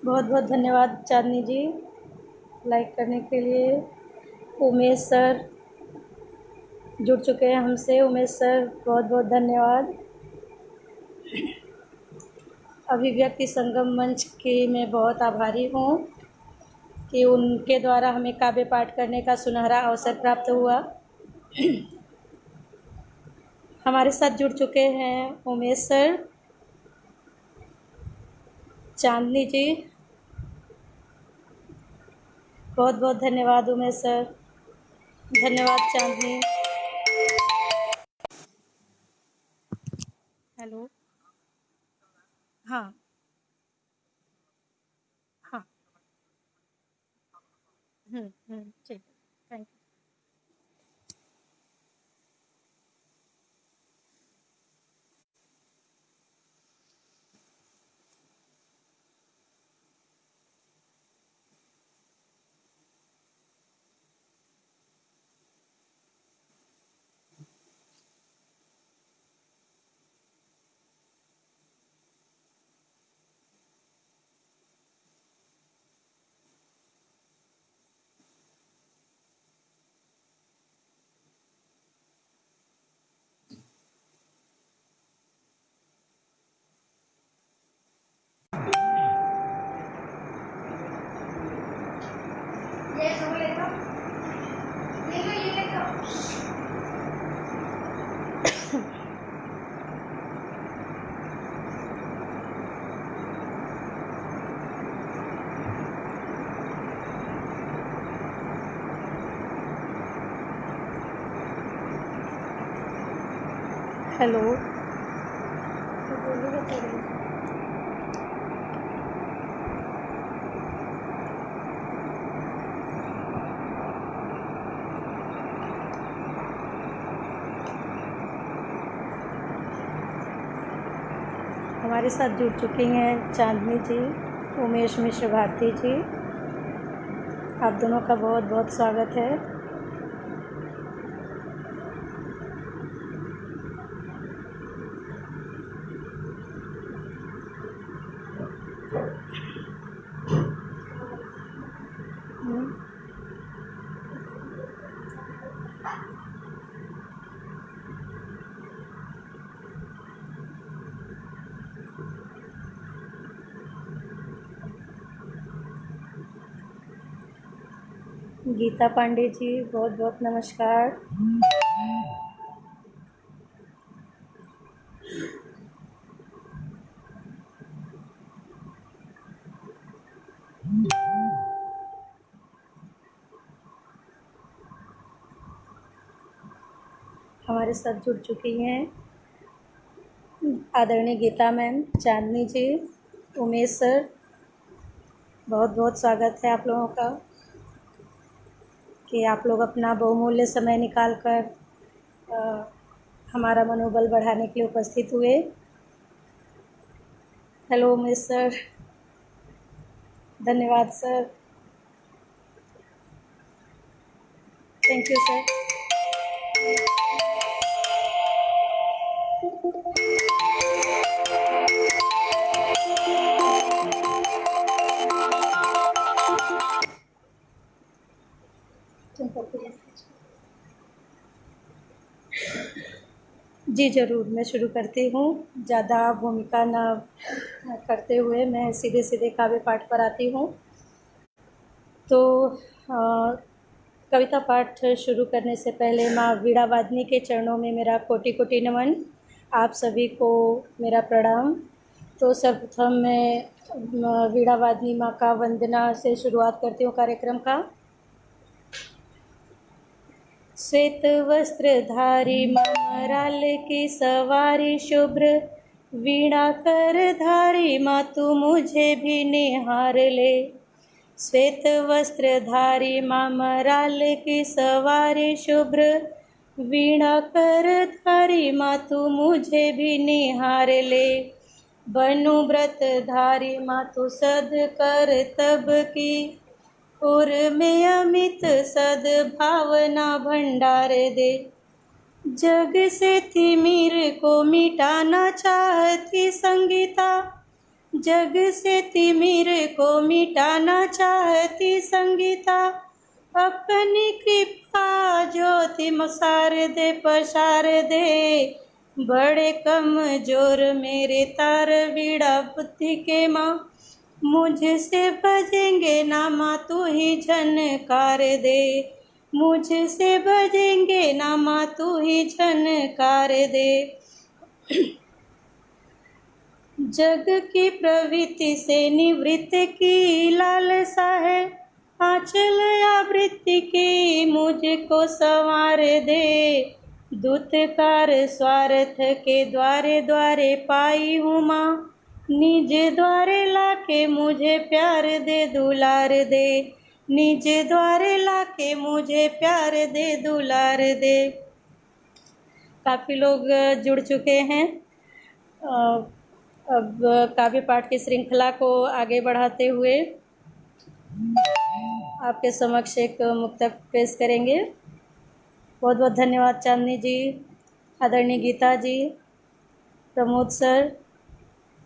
बहुत बहुत धन्यवाद चांदनी जी, लाइक करने के लिए। उमेश सर जुड़ चुके हैं हमसे। उमेश सर बहुत बहुत धन्यवाद। अभिव्यक्ति संगम मंच की मैं बहुत आभारी हूँ कि उनके द्वारा हमें काव्य पाठ करने का सुनहरा अवसर प्राप्त हुआ। हमारे साथ जुड़ चुके हैं उमेश सर, चांदनी जी, बहुत बहुत धन्यवाद उमेश सर। धन्यवाद चांदनी। हेलो। हाँ हाँ। ठीक है, थैंक यू। हेलो। हमारे साथ जुड़ चुकी हैं चांदनी जी, उमेश मिश्र भारती जी। आप दोनों का बहुत बहुत स्वागत है। गीता पांडे जी, बहुत बहुत नमस्कार। हमारे साथ जुड़ चुकी हैं आदरणीय गीता मैम, चांदनी जी, उमेश सर। बहुत बहुत स्वागत है आप लोगों का कि आप लोग अपना बहुमूल्य समय निकाल कर हमारा मनोबल बढ़ाने के लिए उपस्थित हुए। हेलो उमेश सर, धन्यवाद सर, थैंक यू सर। जी ज़रूर, मैं शुरू करती हूँ। ज़्यादा भूमिका न करते हुए मैं सीधे सीधे काव्य पाठ पर आती हूँ। तो कविता पाठ शुरू करने से पहले माँ वीणा वादनी के चरणों में मेरा कोटि कोटि नमन। आप सभी को मेरा प्रणाम। तो सर्वप्रथम मैं वीणा वादनी माँ का वंदना से शुरुआत करती हूँ कार्यक्रम का। श्वेत वस्त्रधारी ममराल की सवारी शुभ्र, वीणा कर धारी माँ तू मुझे भी निहार ले। श्वेत वस्त्रधारी ममराल की सवारी शुभ्र, वीणा कर धारी माँ तू मुझे भी निहार ले। बनू व्रतधारी माँ तू सद कर तब की, उर में अमित सद भावना भंडार दे। जग से तिमिर को मिटाना चाहती संगीता, जग से तिमिर को मिटाना चाहती संगीता, अपनी कृपा ज्योति मसार दे पसार दे। बड़े कमजोर मेरे तार बीड़ा बुद्धि के माँ, मुझसे बजेंगे ना माँ तू ही झनकार दे। मुझसे बजेंगे ना माँ तू ही झनकार दे। जग की प्रवृत्ति से निवृत्त की लालसा है, आंचल आवृत्ति की मुझको संवार दे। दूतकार स्वार्थ के द्वारे द्वारे पाई हूँ माँ, निज द्वारे लाके मुझे प्यार दे दुलार दे। निज द्वारे लाके मुझे प्यार दे दुलार दे। काफ़ी लोग जुड़ चुके हैं। अब काव्य पाठ की श्रृंखला को आगे बढ़ाते हुए आपके समक्ष एक मुक्तक पेश करेंगे। बहुत बहुत धन्यवाद चांदनी जी, आदरणीय गीता जी, प्रमोद सर,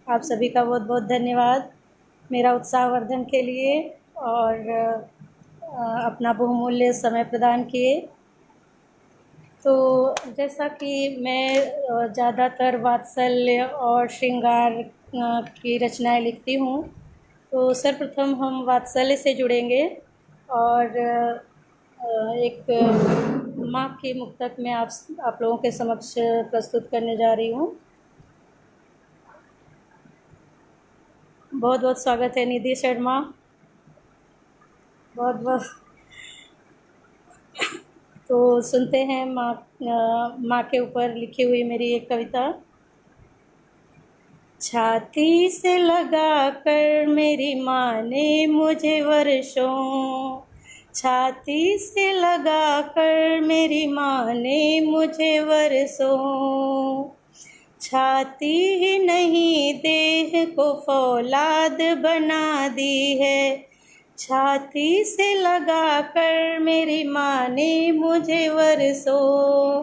आप सभी का बहुत बहुत धन्यवाद मेरा उत्साहवर्धन के लिए और अपना बहुमूल्य समय प्रदान किए। तो जैसा कि मैं ज़्यादातर वात्सल्य और श्रृंगार की रचनाएं लिखती हूँ, तो सर्वप्रथम हम वात्सल्य से जुड़ेंगे और एक माँ की मुक्तक में आप लोगों के समक्ष प्रस्तुत करने जा रही हूँ। बहुत बहुत स्वागत है निधि शर्मा, बहुत बहुत। तो सुनते हैं माँ के ऊपर लिखी हुई मेरी एक कविता। छाती से लगा कर मेरी माँ ने मुझे वर्षों, छाती से लगा कर मेरी माँ ने मुझे वर्षों, छाती ही नहीं देह को फौलाद बना दी है। छाती से लगा कर मेरी माँ ने मुझे वर्षों,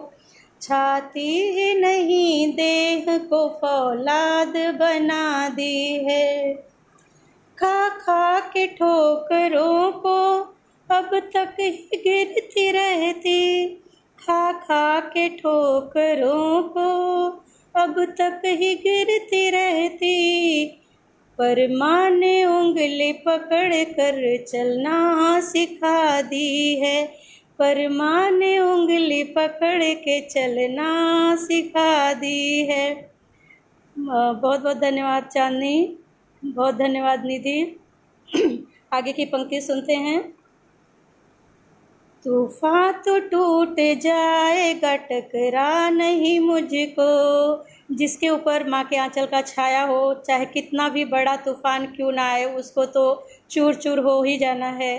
छाती ही नहीं देह को फौलाद बना दी है। खा खा के ठोकरों को अब तक ही गिरती रहती, खा खा के ठोकरों को अब तक ही गिरती रहती, पर माँ ने उंगली पकड़ कर चलना सिखा दी है। पर माँ ने उंगली पकड़ के चलना सिखा दी है। बहुत बहुत धन्यवाद चांदनी, बहुत धन्यवाद निधि। आगे की पंक्ति सुनते हैं। तूफान तो टूट जाएगा टकरा नहीं मुझको, जिसके ऊपर माँ के आंचल का छाया हो, चाहे कितना भी बड़ा तूफान क्यों ना आए, उसको तो चूर चूर हो ही जाना है।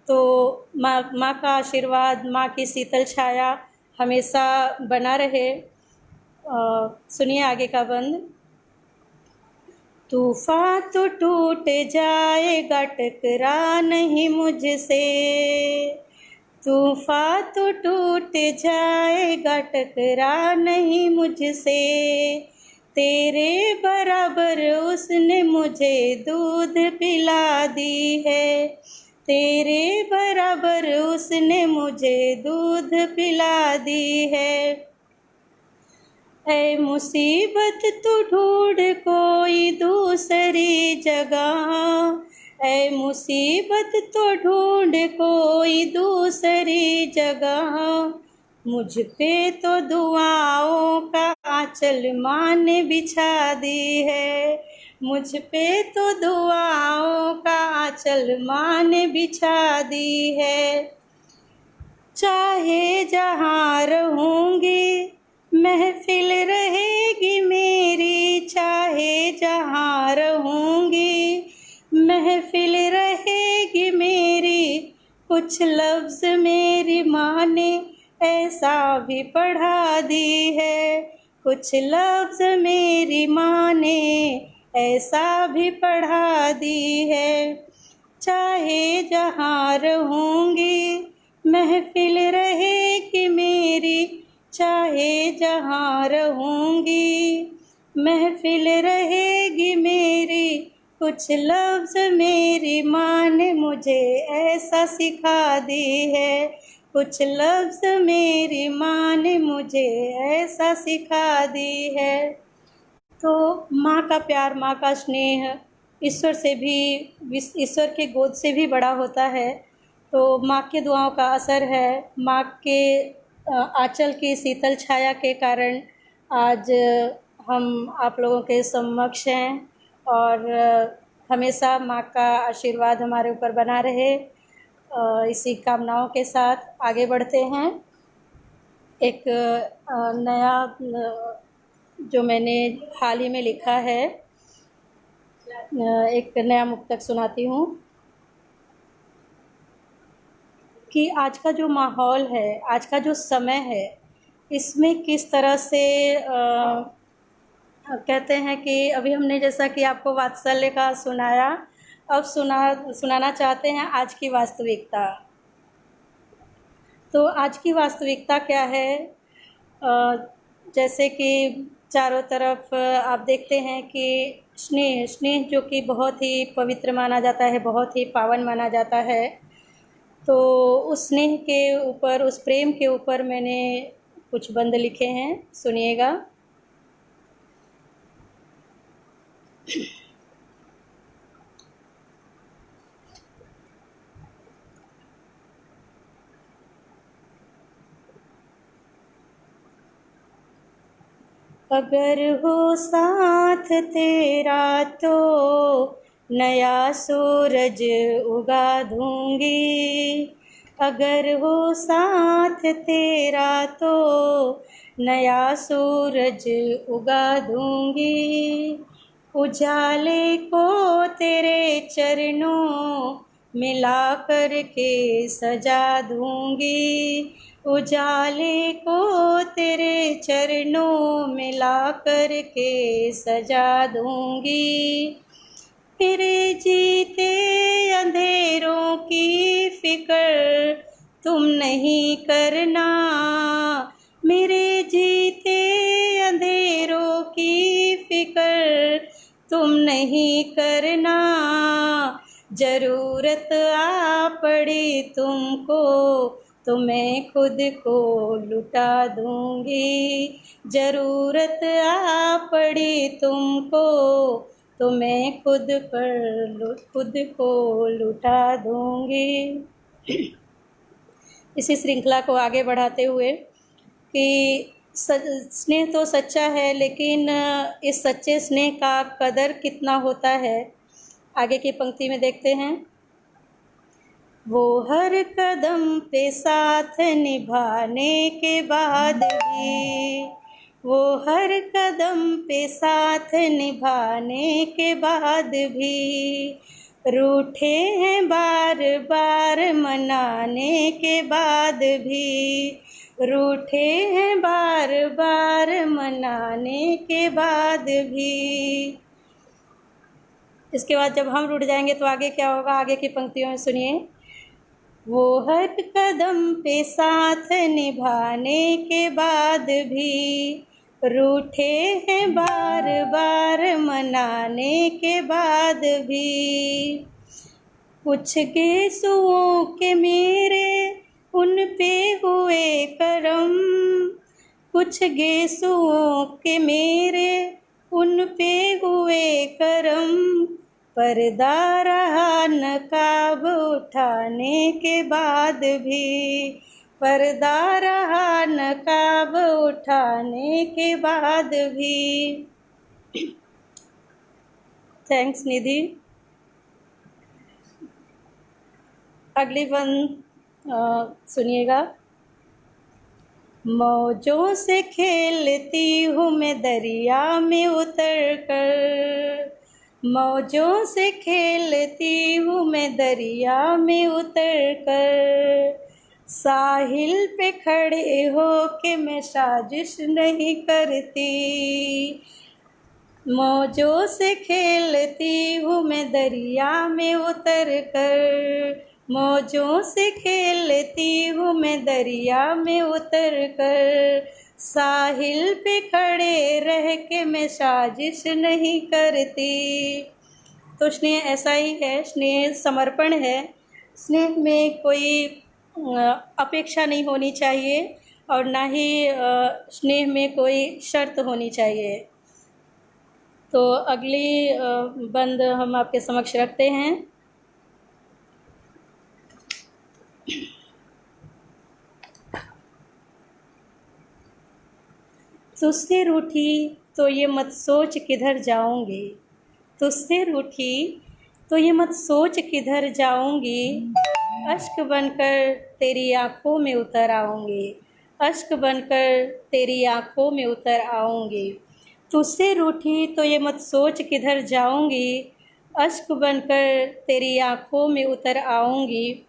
तो माँ का आशीर्वाद, माँ की शीतल छाया हमेशा बना रहे। सुनिए आगे का बंद। तूफान तो टूट जाएगा टकरा नहीं मुझसे, तूफान तो टूट जाएगा टकरा नहीं मुझसे, तेरे बराबर उसने मुझे दूध पिला दी है, तेरे बराबर उसने मुझे दूध पिला दी है। ऐ मुसीबत तू ढूंढ कोई दूसरी जगह, ऐ मुसीबत तो ढूंढ कोई दूसरी जगह, मुझ पे तो दुआओं का आंचल माँ ने बिछा दी है, मुझ पे तो दुआओं का आंचल माँ ने बिछा दी है। चाहे जहाँ रहूँगी महफिल रहेगी मेरी, चाहे जहाँ रहूँगी महफिल रहेगी मेरी, कुछ लफ्ज़ मेरी माँ ने ऐसा भी पढ़ा दी है, कुछ लफ्ज़ मेरी माँ ने ऐसा भी पढ़ा दी है। चाहे जहाँ रहूँगी महफिल रहेगी मेरी, चाहे जहाँ रहूँगी महफिल रहेगी मेरी, कुछ लफ्ज़ मेरी माँ ने मुझे ऐसा सिखा दी है, कुछ लफ्ज़ मेरी माँ ने मुझे ऐसा सिखा दी है। तो माँ का प्यार, माँ का स्नेह ईश्वर से भी, ईश्वर के गोद से भी बड़ा होता है। तो माँ के दुआओं का असर है, माँ के आंचल की शीतल छाया के कारण आज हम आप लोगों के समक्ष हैं, और हमेशा माँ का आशीर्वाद हमारे ऊपर बना रहे। इसी कामनाओं के साथ आगे बढ़ते हैं। एक नया जो मैंने हाल ही में लिखा है, एक नया मुक्तक सुनाती हूँ कि आज का जो माहौल है, आज का जो समय है, इसमें किस तरह से कहते हैं कि अभी हमने जैसा कि आपको वात्सल्य का सुनाया, अब सुनाना चाहते हैं आज की वास्तविकता। तो आज की वास्तविकता क्या है? जैसे कि चारों तरफ आप देखते हैं कि स्नेह जो कि बहुत ही पवित्र माना जाता है, बहुत ही पावन माना जाता है। तो उस स्नेह के ऊपर, उस प्रेम के ऊपर मैंने कुछ बंद लिखे हैं, सुनिएगा। अगर हो साथ तेरा तो नया सूरज उगा दूंगी, अगर हो साथ तेरा तो नया सूरज उगा दूंगी, उजाले को तेरे चरणों मिला कर के सजा दूंगी, उजाले को तेरे चरणों में ला कर के सजा दूंगी। मेरे जीते अंधेरों की फिक्र तुम नहीं करना, मेरे जीते अंधेरों की फिक्र तुम नहीं करना, ज़रूरत आ पड़ी तुमको तो मैं खुद को लुटा दूंगी, ज़रूरत आ पड़ी तुमको तो मैं खुद को लुटा दूंगी। इसी श्रृंखला को आगे बढ़ाते हुए कि स्नेह तो सच्चा है, लेकिन इस सच्चे स्नेह का कदर कितना होता है, आगे की पंक्ति में देखते हैं। वो हर कदम पे साथ निभाने के बाद भी, वो हर कदम पे साथ निभाने के बाद भी, रूठे हैं बार बार मनाने के बाद भी, रूठे हैं बार बार मनाने के बाद भी। इसके बाद जब हम रूठ जाएंगे तो आगे क्या होगा, आगे की पंक्तियों में सुनिए। वो हर कदम पे साथ निभाने के बाद भी, रूठे हैं बार बार मनाने के बाद भी, कुछ गेसुओं के मेरे उन पे हुए करम, कुछ गेसुओं के मेरे उन पे हुए करम, पर्दा रहा नकाब उठाने के बाद भी, पर्दा रहा नकाब उठाने के बाद भी। थैंक्स निधि। अगली बंद सुनिएगा। मौजों से खेलती हूँ मैं दरिया में उतर कर, मौजों से खेलती हूँ मैं दरिया में उतर कर, साहिल पे खड़े हो के मैं साजिश नहीं करती, मौजों से खेलती हूँ मैं दरिया में उतर कर, मौजों से खेलती हूँ मैं दरिया में उतर कर, साहिल पे खड़े रह के मैं साजिश नहीं करती। तो स्नेह ऐसा ही है, स्नेह समर्पण है। स्नेह में कोई अपेक्षा नहीं होनी चाहिए और ना ही स्नेह में कोई शर्त होनी चाहिए। तो अगली बंद हम आपके समक्ष रखते हैं। तुझसे रूठी तो ये मत सोच किधर जाऊंगी, तुझसे रूठी तो ये मत सोच किधर जाऊंगी, अश्क बनकर तेरी आंखों में उतर आऊंगी, अश्क बनकर तेरी आंखों में उतर आऊंगी। तुझसे रूठी तो ये मत सोच किधर जाऊंगी, अश्क बनकर तेरी आंखों में उतर आऊंगी।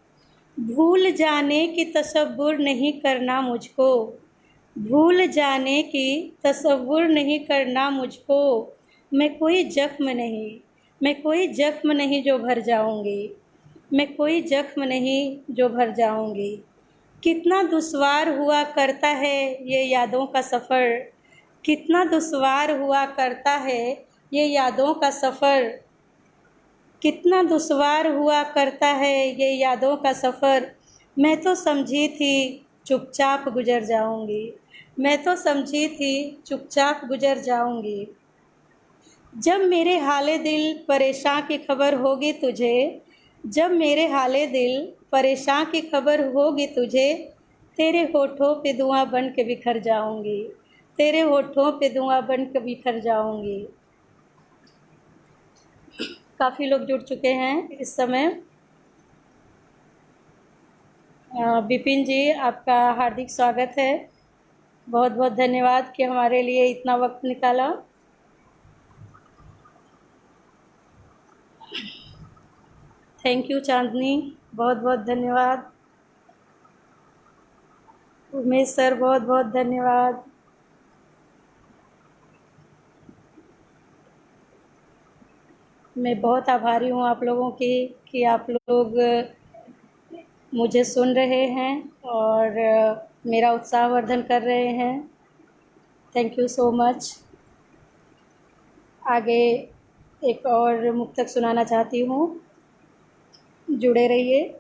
भूल जाने की तसव्वुर नहीं करना मुझको, भूल जाने की तसव्वुर नहीं करना मुझको। मैं कोई जख्म नहीं, मैं कोई जख्म नहीं जो भर जाऊंगी, मैं कोई जख्म नहीं जो भर जाऊंगी। कितना दुश्वार हुआ करता है ये यादों का सफ़र, कितना दुश्वार हुआ करता है ये यादों का सफ़र, कितना दुश्वार हुआ करता है ये यादों का सफ़र। मैं तो समझी थी चुपचाप गुजर जाऊंगी, मैं तो समझी थी चुपचाप गुजर जाऊंगी। जब मेरे हाले दिल परेशान की खबर होगी तुझे, जब मेरे हाले दिल परेशान की खबर होगी तुझे, तेरे होठों पे दुआ बन के बिखर जाऊंगी, तेरे होठों पे दुआ बन के बिखर जाऊंगी। काफ़ी लोग जुड़ चुके हैं इस समय। विपिन जी, आपका हार्दिक स्वागत है। बहुत बहुत धन्यवाद कि हमारे लिए इतना वक्त निकाला। थैंक यू चांदनी, बहुत बहुत धन्यवाद। उमेश सर, बहुत बहुत धन्यवाद। मैं बहुत आभारी हूँ आप लोगों की कि आप लोग मुझे सुन रहे हैं और मेरा उत्साहवर्धन कर रहे हैं। Thank you so much. आगे एक और मुक्तक सुनाना चाहती हूँ, जुड़े रहिए।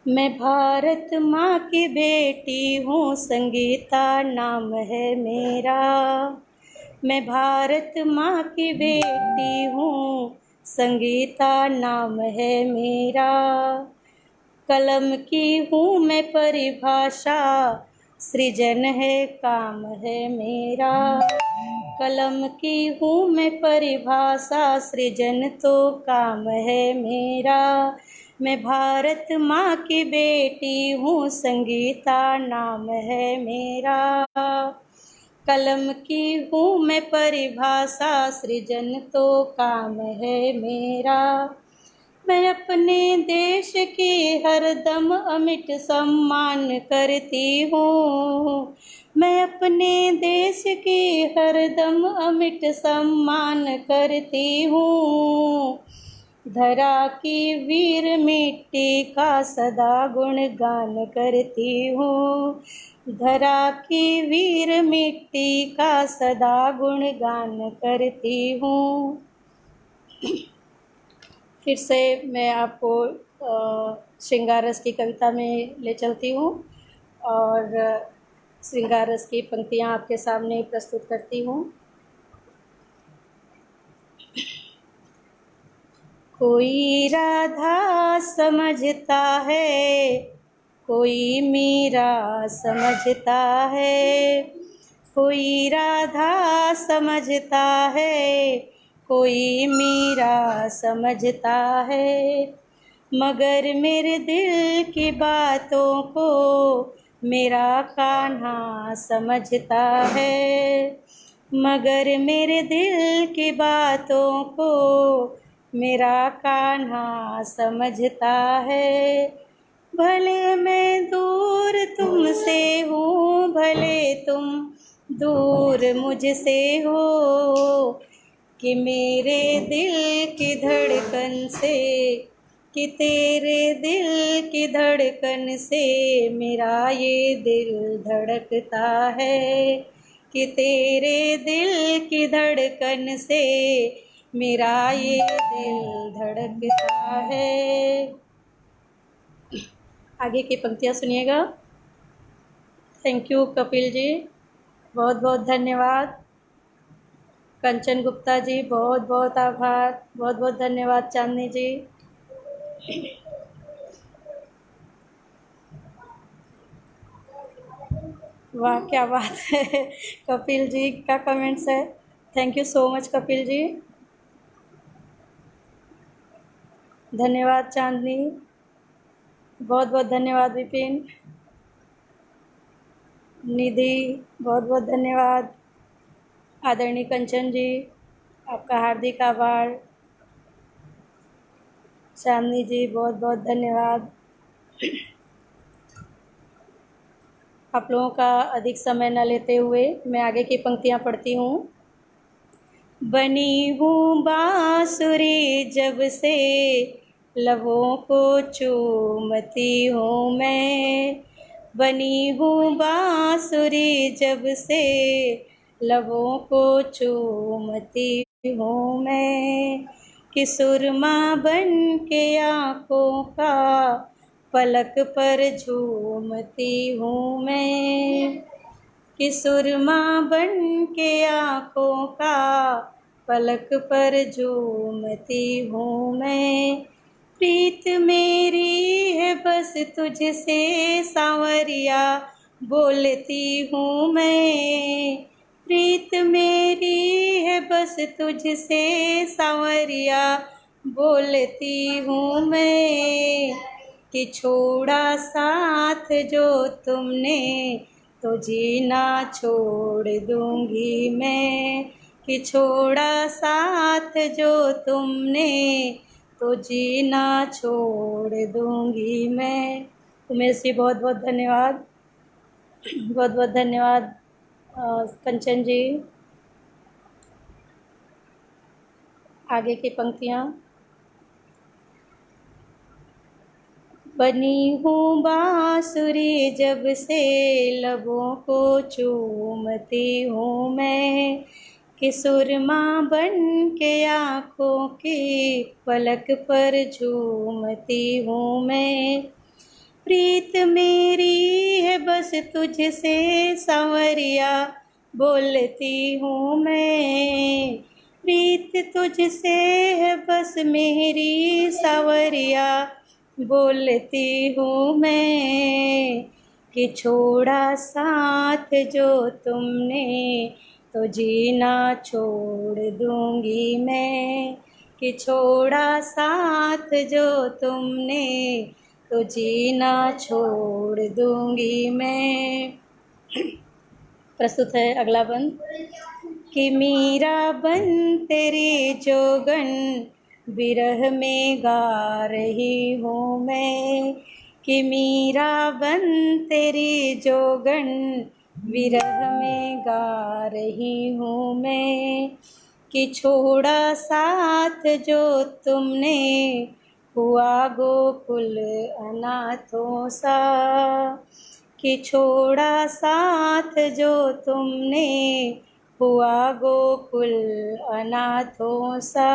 मैं भारत माँ की बेटी हूँ, संगीता नाम है मेरा। मैं भारत माँ की बेटी हूँ, संगीता नाम है मेरा। कलम की हूँ मैं परिभाषा, सृजन है काम है मेरा। कलम की हूँ मैं परिभाषा, सृजन तो काम है मेरा। मैं भारत माँ की बेटी हूँ, संगीता नाम है मेरा। कलम की हूँ मैं परिभाषा, सृजन तो काम है मेरा। मैं अपने देश की हरदम अमिट सम्मान करती हूँ, मैं अपने देश की हरदम अमिट सम्मान करती हूँ। धरा की वीर मिट्टी का सदा गुणगान करती हूँ, धरा की वीर मिट्टी का सदा गुणगान करती हूँ। फिर से मैं आपको श्रृंगार रस की कविता में ले चलती हूँ और श्रृंगार रस की पंक्तियाँ आपके सामने प्रस्तुत करती हूँ। कोई राधा समझता है, कोई मीरा समझता है, कोई राधा समझता है, कोई मीरा समझता है। मगर मेरे दिल की बातों को मेरा कान्हा समझता है, मगर मेरे दिल की बातों को मेरा कान्हा समझता है। भले मैं दूर तुमसे हूँ, भले तुम दूर मुझसे हो, कि मेरे दिल की धड़कन से, कि तेरे दिल की धड़कन से मेरा ये दिल धड़कता है, कि तेरे दिल की धड़कन से मेरा ये दिल धड़कता है। आगे की पंक्तियाँ सुनिएगा। थैंक यू कपिल जी, बहुत बहुत धन्यवाद। कंचन गुप्ता जी बहुत बहुत आभार, बहुत बहुत धन्यवाद। चांदनी जी, वाह क्या बात है। कपिल जी का कमेंट्स है। Thank you so much Kapil ji, धन्यवाद। चांदनी बहुत बहुत धन्यवाद। विपिन, निधि बहुत बहुत धन्यवाद। आदरणीय कंचन जी आपका हार्दिक आभार। चांदनी जी बहुत बहुत धन्यवाद। आप लोगों का अधिक समय न लेते हुए मैं आगे की पंक्तियाँ पढ़ती हूँ। बनी हूँ बांसुरी जब से लबों को चूमती हूँ मैं, बनी हूँ बांसुरी जब से लबों को चूमती हूँ मैं, कि सुरमा बन के आँखों का पलक पर झूमती हूँ मैं, कि सुरमा बन के आँखों का पलक पर झूमती हूँ मैं। प्रीत मेरी है बस तुझसे सांवरिया बोलती हूँ मैं, प्रीत मेरी है बस तुझसे सांवरिया बोलती हूँ मैं, कि छोड़ा साथ जो तुमने तो जीना छोड़ दूंगी मैं, कि छोड़ा साथ जो तुमने तो जीना छोड़ दूंगी मैं। उमेश जी बहुत बहुत धन्यवाद, बहुत बहुत धन्यवाद। कंचन जी आगे की पंक्तियाँ। बनी हूँ बांसुरी जब से लबों को चूमती हूँ मैं, कि सुरमा बन के आँखों की पलक पर झूमती हूँ मैं। प्रीत मेरी है बस तुझसे सांवरिया बोलती हूँ मैं, प्रीत तुझसे है बस मेरी सांवरिया बोलती हूँ मैं, कि छोड़ा साथ जो तुमने तो जीना छोड़ दूंगी मैं, कि छोड़ा साथ जो तुमने तो जीना छोड़ दूंगी मैं। प्रस्तुत है अगला बंद। कि मीरा बन तेरी जोगन विरह में गा रही हूँ मैं, कि मीरा बन तेरी जोगन विरह में गा रही हूँ मैं, कि छोड़ा साथ जो तुमने हुआ गोकुल अनाथों सा, कि छोड़ा साथ जो तुमने हुआ गोकुल अनाथों सा,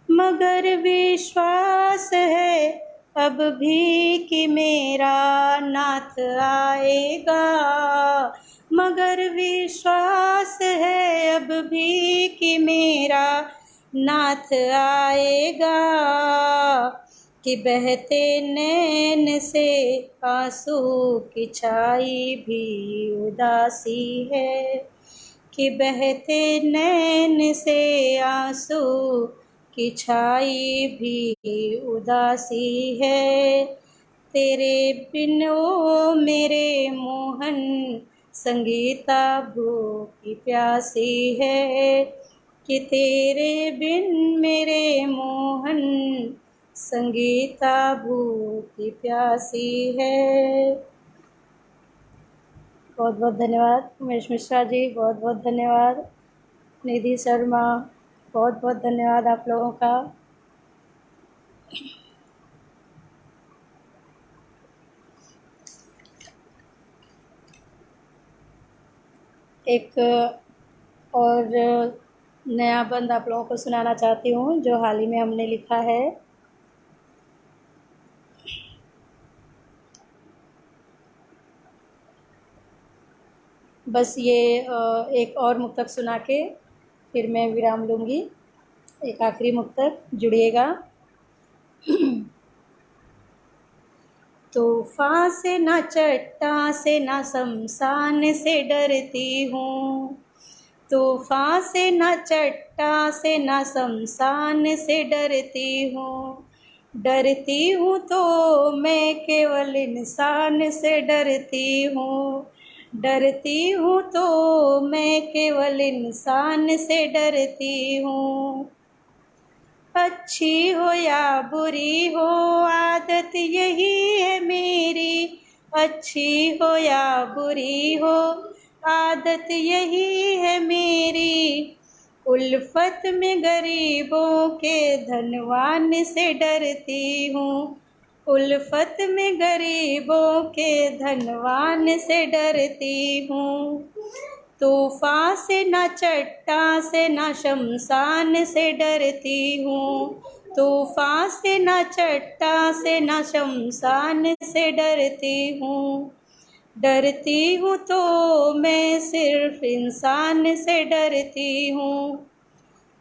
मगर विश्वास है अब भी कि मेरा नाथ आएगा, मगर विश्वास है अब भी कि मेरा नाथ आएगा, कि बहते नैन से आंसू की छाई भी उदासी है, कि बहते नैन से आंसू की छाई भी उदासी है, तेरे बिन ओ मेरे मोहन संगीता भूखी प्यासी है, कि तेरे बिन मेरे मोहन संगीता भूखी प्यासी है। बहुत बहुत धन्यवाद। उमेश मिश्रा जी बहुत बहुत धन्यवाद। निधि शर्मा, बहुत बहुत धन्यवाद आप लोगों का। एक और नया बंद आप लोगों को सुनाना चाहती हूँ जो हाल ही में हमने लिखा है। बस ये एक और मुक्तक सुना के फिर मैं विराम लूँगी। एक आखिरी मुक्तक, जुड़िएगा। तूफान से न चट्टान से न शमशान से डरती हूँ, तूफान से न चट्टान से न शमशान से डरती हूँ तो मैं केवल इंसान से डरती हूँ तो मैं केवल इंसान से डरती हूँ। अच्छी हो या बुरी हो आदत यही है मेरी, अच्छी हो या बुरी हो आदत यही है मेरी। उल्फत में गरीबों के धनवान से डरती हूँ, उल्फत में गरीबों के धनवान से डरती हूँ। तूफान से न चट्टान से न शमशान से डरती हूँ, तूफान से न चट्टान से न शमशान से डरती हूँ तो मैं सिर्फ इंसान से डरती हूँ।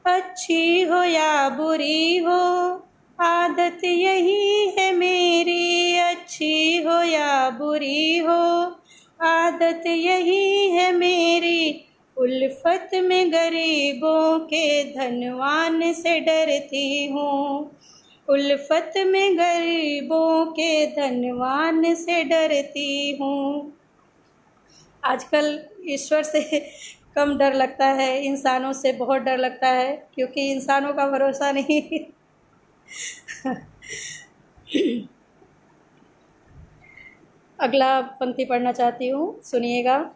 अच्छी हो या बुरी हो आदत यही है मेरी, अच्छी हो या बुरी हो आदत यही है मेरी। उल्फत में गरीबों के धनवान से डरती हूँ, उल्फत में गरीबों के धनवान से डरती हूँ। आजकल ईश्वर से कम डर लगता है, इंसानों से बहुत डर लगता है, क्योंकि इंसानों का भरोसा नहीं। अगला पंक्ति पढ़ना चाहती हूँ, सुनिएगा।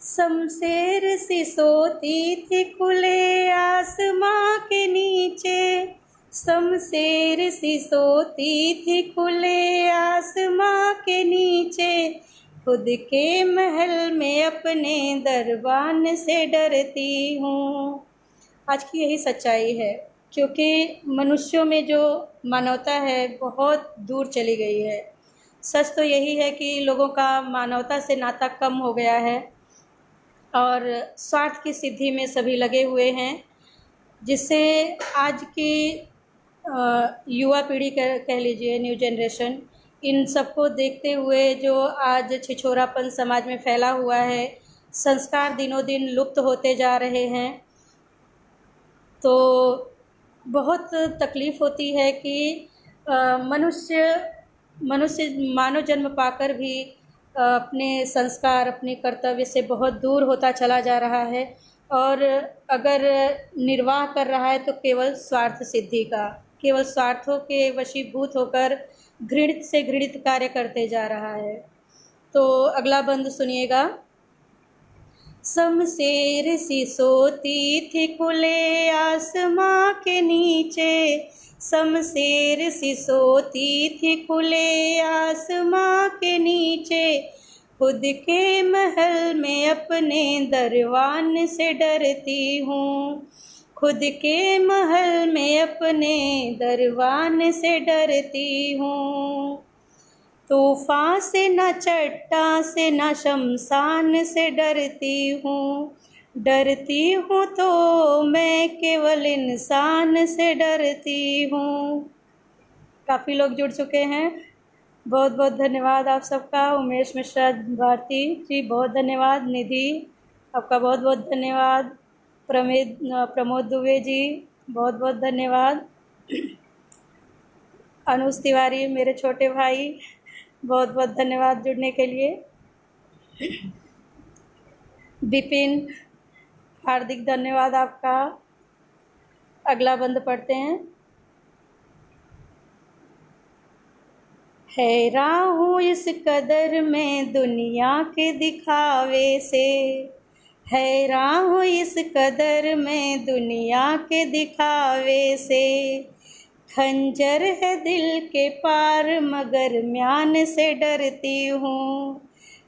शमशेर सी सोती थी खुले आसमां के नीचे, शमशेर सी सोती थी खुले आसमां के नीचे। खुद के महल में अपने दरबान से डरती हूँ। आज की यही सच्चाई है, क्योंकि मनुष्यों में जो मानवता है बहुत दूर चली गई है। सच तो यही है कि लोगों का मानवता से नाता कम हो गया है और स्वार्थ की सिद्धि में सभी लगे हुए हैं, जिससे आज की युवा पीढ़ी कह लीजिए, न्यू जनरेशन, इन सबको देखते हुए जो आज छिछोरापन समाज में फैला हुआ है, संस्कार दिनों दिन लुप्त होते जा रहे हैं। तो बहुत तकलीफ़ होती है कि मनुष्य मानव जन्म पाकर भी अपने संस्कार, अपने कर्तव्य से बहुत दूर होता चला जा रहा है, और अगर निर्वाह कर रहा है तो केवल स्वार्थ सिद्धि का, केवल स्वार्थों के वशीभूत होकर घृणित से घृणित कार्य करते जा रहा है। तो अगला बंद सुनिएगा। शमशेर सी सोती थी खुले आसमां के नीचे, शमशेर सी सोती थी खुले आसमां के नीचे। खुद के महल में अपने दरवान से डरती हूँ, खुद के महल में अपने दरवान से डरती हूँ। तूफान से न चट्टान से न शमशान से डरती हूँ तो मैं केवल इंसान से डरती हूँ। काफ़ी लोग जुड़ चुके हैं, बहुत बहुत धन्यवाद आप सबका। उमेश मिश्रा भारती जी, बहुत धन्यवाद। निधि, आपका बहुत बहुत धन्यवाद। प्रमोद दुबे जी, बहुत बहुत धन्यवाद। अनुज तिवारी, मेरे छोटे भाई, बहुत बहुत धन्यवाद जुड़ने के लिए। विपिन, हार्दिक धन्यवाद आपका। अगला बंद पढ़ते हैं। हैरान हूँ इस कदर में दुनिया के दिखावे से, हैरान हूँ इस कदर मैं दुनिया के दिखावे से। खंजर है दिल के पार मगर म्यान से डरती हूँ।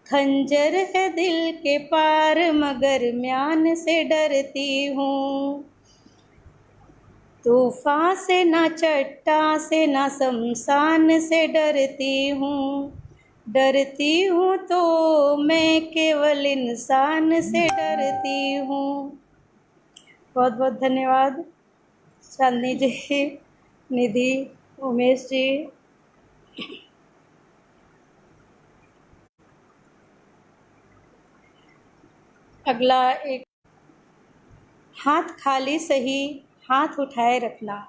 खंजर है दिल के पार मगर म्यान से डरती हूँ। तूफान से ना चट्टान से ना शमशान से डरती हूँ। डरती हूँ तो मैं केवल इंसान से डरती हूँ। बहुत बहुत धन्यवाद चांदनी जी, निधि, उमेश जी। अगला एक, हाथ खाली सही हाथ उठाए रखना।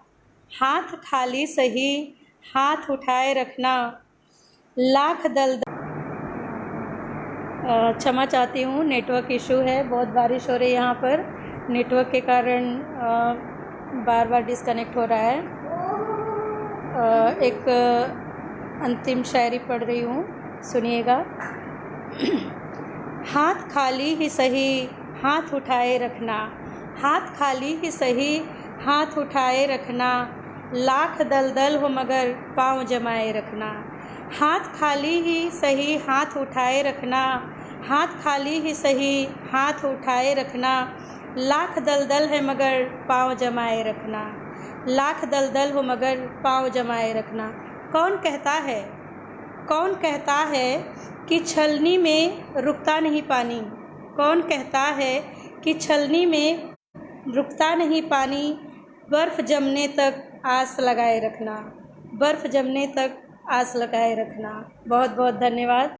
हाथ खाली सही हाथ उठाए रखना। लाख दलदल, क्षमा चाहती हूँ, नेटवर्क इशू है, बहुत बारिश हो रही है यहाँ पर, नेटवर्क के कारण बार बार डिस्कनेक्ट हो रहा है। एक अंतिम शायरी पढ़ रही हूँ, सुनिएगा। हाथ खाली ही सही हाथ उठाए रखना। हाथ खाली ही सही हाथ उठाए रखना। लाख दलदल हो मगर पाँव जमाए रखना। हाथ खाली ही सही हाथ उठाए रखना। हाथ खाली ही सही हाथ उठाए रखना। लाख दलदल है मगर पाँव जमाए रखना। लाख दलदल हो मगर पाँव जमाए रखना। कौन कहता है, कौन कहता है कि छलनी में रुकता नहीं पानी। कौन कहता है कि छलनी में रुकता नहीं पानी। बर्फ़ जमने तक आस लगाए रखना। बर्फ़ जमने तक आस लगाए रखना। बहुत बहुत धन्यवाद।